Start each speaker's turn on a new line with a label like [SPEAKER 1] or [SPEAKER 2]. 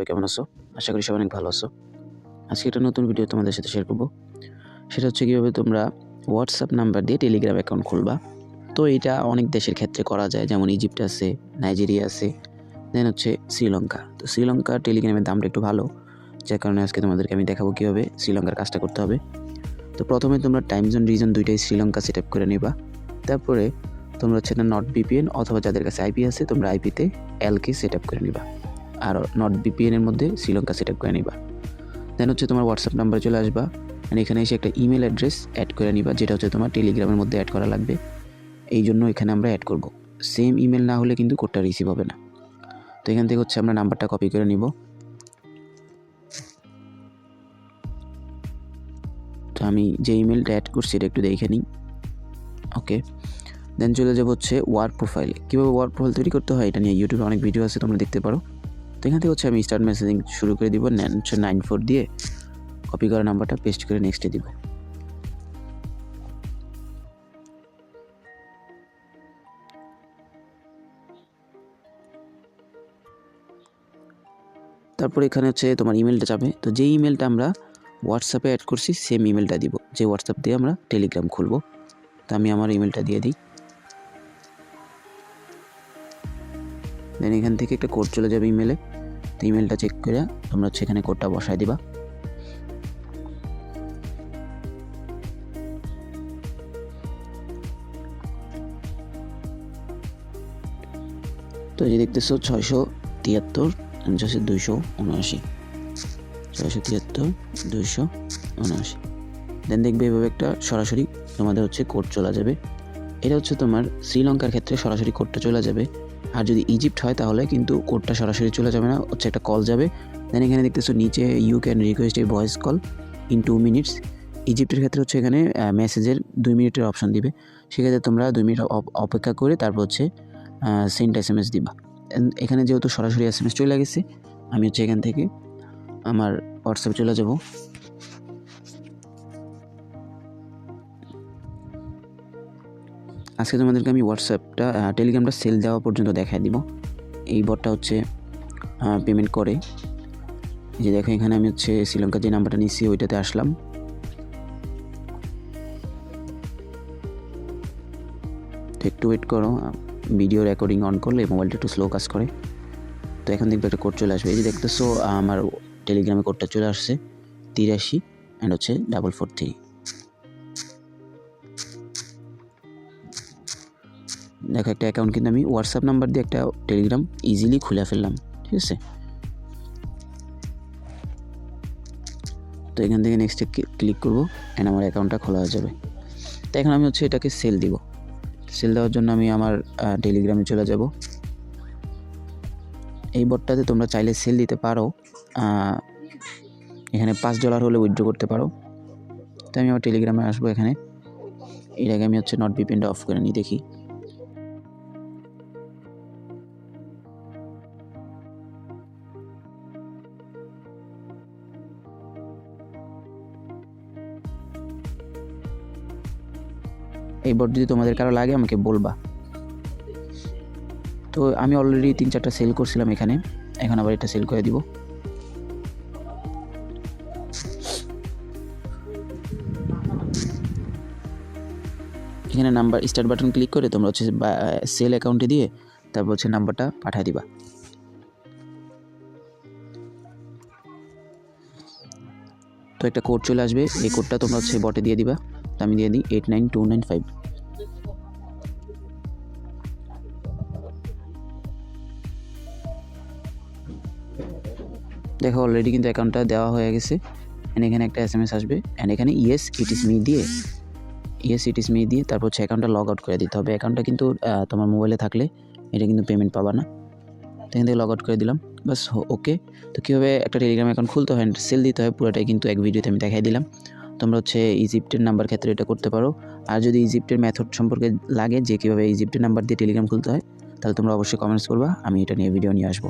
[SPEAKER 1] সবাই কেমন আছো? আশা করি সবাই অনেক ভালো আছো। আজকে একটা নতুন ভিডিও তোমাদের সাথে শেয়ার করব। সেটা হচ্ছে কীভাবে তোমরা হোয়াটসঅ্যাপ নাম্বার দিয়ে টেলিগ্রাম অ্যাকাউন্ট খুলবা। তো এটা অনেক দেশের ক্ষেত্রে করা যায়, যেমন ইজিপ্ট আছে, নাইজেরিয়া আছে, দেন হচ্ছে শ্রীলঙ্কা। তো শ্রীলঙ্কার টেলিগ্রামের দামটা একটু ভালো, যার কারণে আজকে তোমাদেরকে আমি দেখাবো কীভাবে শ্রীলঙ্কার কাজটা করতে হবে। তো প্রথমে তোমরা টাইম জোন রিজন দুইটাই শ্রীলঙ্কা সেট আপ করে নিবা। তারপরে তোমরা হচ্ছে না নট ভিপিএন অথবা যাদের কাছে আইপি আছে তোমরা আইপিতে এলকে সেট আপ করে নিবা, আর নট ভিপিএন এর মধ্যে শ্রীলঙ্কা সেট আপ করে নিবা। দেন হচ্ছে তোমার হোয়াটসঅ্যাপ নাম্বার চলে আসবা, আর এখানে এসে একটা ইমেল অ্যাড্রেস অ্যাড করে নিবা, যেটা হচ্ছে তোমার টেলিগ্রামের মধ্যে অ্যাড করা লাগবে। এই জন্য এখানে আমরা অ্যাড করব। সেম ইমেল না হলে কিন্তু কোডটা রিসিভ হবে না। তো এখান থেকে হচ্ছে আমরা নাম্বারটা কপি করে নিব। তো আমি যে ইমেলটা অ্যাড করছি এটা একটু দেখে নিই। ওকে, দেন চলে যাব হচ্ছে ওয়ার্ক প্রোফাইলে। কীভাবে ওয়ার্ক প্রোফাইল তৈরি করতে হয় এটা নিয়ে ইউটিউবে অনেক ভিডিও আছে, তোমরা দেখতে পারো। তো এখান থেকে হচ্ছে আমি স্টার্ট মেসেজিং শুরু করে দিব। হচ্ছে 94 দিয়ে কপি করা নাম্বারটা পেস্ট করে নেক্সটে দিব। তারপর এখানে হচ্ছে তোমার ইমেলটা যাবে। তো যেই ইমেলটা আমরা হোয়াটসঅ্যাপে অ্যাড করছি সেম ইমেলটা দিব, যে হোয়াটসঅ্যাপ দিয়ে আমরা টেলিগ্রাম খুলবো। তো আমি আমার ইমেলটা দিয়ে দিই। দেন এখান থেকে একটা কোড চলে যাবে ইমেলে। তো ইমেলটা চেক করে তোমরা হচ্ছে এখানে কোডটা বসায় দিবা। তো এই যে দেখতেছো 673 279, 673 279। দেন দেখবে এভাবে একটা সরাসরি তোমাদের হচ্ছে কোড চলে যাবে। এটা হচ্ছে তোমার শ্রীলঙ্কার ক্ষেত্রে সরাসরি কোডটা চলে যাবে। আর যদি ইজিপ্ট হয় তাহলে কিন্তু কোডটা সরাসরি চলে যাবে না, হচ্ছে একটা কল যাবে। দেন এখানে দেখতেছো নিচে you can request a voice call in 2 minutes. ইজিপ্টের ক্ষেত্রে হচ্ছে এখানে মেসেজের 2 মিনিটের অপশন দিবে। সেক্ষেত্রে তোমরা 2 মিনিট অপেক্ষা করে তারপর হচ্ছে সেন্ড SMS দিবা। এখানে যেহেতু সরাসরি SMS চলে গেছে, আমি হচ্ছে এখান থেকে আমার হোয়াটসঅ্যাপে চলে যাব। আজকে তোমাদেরকে আমি হোয়াটসঅ্যাপটা টেলিগ্রামটা সেল দেওয়া পর্যন্ত দেখাই দিব। এই বটটা হচ্ছে পেমেন্ট করে। যে দেখো এখানে আমি হচ্ছে শ্রীলঙ্কার যে নাম্বারটা নিচ্ছি ওইটাতে আসলাম। তো একটু ওয়েট করো, ভিডিও রেকর্ডিং অন করলে মোবাইলটা একটু স্লো কাজ করে। তো এখন দেখবে একটা কোড চলে আসবে। এই যে দেখতেছো আমার টেলিগ্রামে কোডটা চলে আসছে 83 অ্যান্ড হচ্ছে 443। দেখো একটা অ্যাকাউন্ট কিন্তু আমি হোয়াটসঅ্যাপ নাম্বার দিয়ে একটা টেলিগ্রাম ইজিলি খুলে ফেললাম, ঠিক আছে। তো এখান থেকে নেক্সটে ক্লিক করব অ্যান্ড আমার অ্যাকাউন্টটা খোলা হয়ে যাবে। তো এখন আমি হচ্ছে এটাকে সেল দিব। সেল দেওয়ার জন্য আমি আমার টেলিগ্রামে চলে যাব। এই বটটাতে তোমরা চাইলে সেল দিতে পারো, এখানে $5 হলে উইথড্র করতে পারো। তো আমি আমার টেলিগ্রামে আসবো। এখানে এর আগে আমি হচ্ছে নট ভিপিএনটা অফ করে নিই, দেখি। এই বট যদি তোমাদের কারো লাগে আমাকে বলবা। তো আমি অলরেডি 3-4টা সেল করছিলাম এখানে, এখন আবার এটা সেল করে দিব। এখানে নাম্বার স্টার্ট বাটন ক্লিক করে তোমরা হচ্ছে সেল অ্যাকাউন্টে দিয়ে তারপর হচ্ছে নাম্বারটা পাঠিয়ে দিবা। তো একটা কোড চলে আসবে, এই কোডটা তোমরা হচ্ছে বটে দিয়ে দিবা। তো আমি দিয়ে দিই 89295। দেখো অলরেডি কিন্তু অ্যাকাউন্টটা দেওয়া হয়ে গেছে। অ্যান্ড এখানে একটা SMS আসবে, অ্যান্ড এখানে ইয়েস ইট ইজ মি দিয়ে তারপর হচ্ছে অ্যাকাউন্টটা লগ আউট করে দিতে হবে। অ্যাকাউন্টটা কিন্তু তোমার মোবাইলে থাকলে এটা কিন্তু পেমেন্ট পাবা না। তো এখান থেকে লগ আউট করে দিলাম, বাস ওকে। তো কীভাবে একটা টেলিগ্রাম অ্যাকাউন্ট খুলতে হয়, সেল দিতে হয়, পুরোটাই কিন্তু এক ভিডিওতে আমি দেখাই দিলাম। তোমরা হচ্ছে ইজিপ্টের নাম্বার ক্ষেত্রে এটা করতে পারো। আর যদি ইজিপ্টের মেথড সম্পর্কে লাগে যে কীভাবে ইজিপ্টের নাম্বার দিয়ে টেলিগ্রাম খুলতে হয়, তাহলে তোমরা অবশ্যই কমেন্টস করবা, আমি এটা নিয়ে ভিডিও নিয়ে আসবো।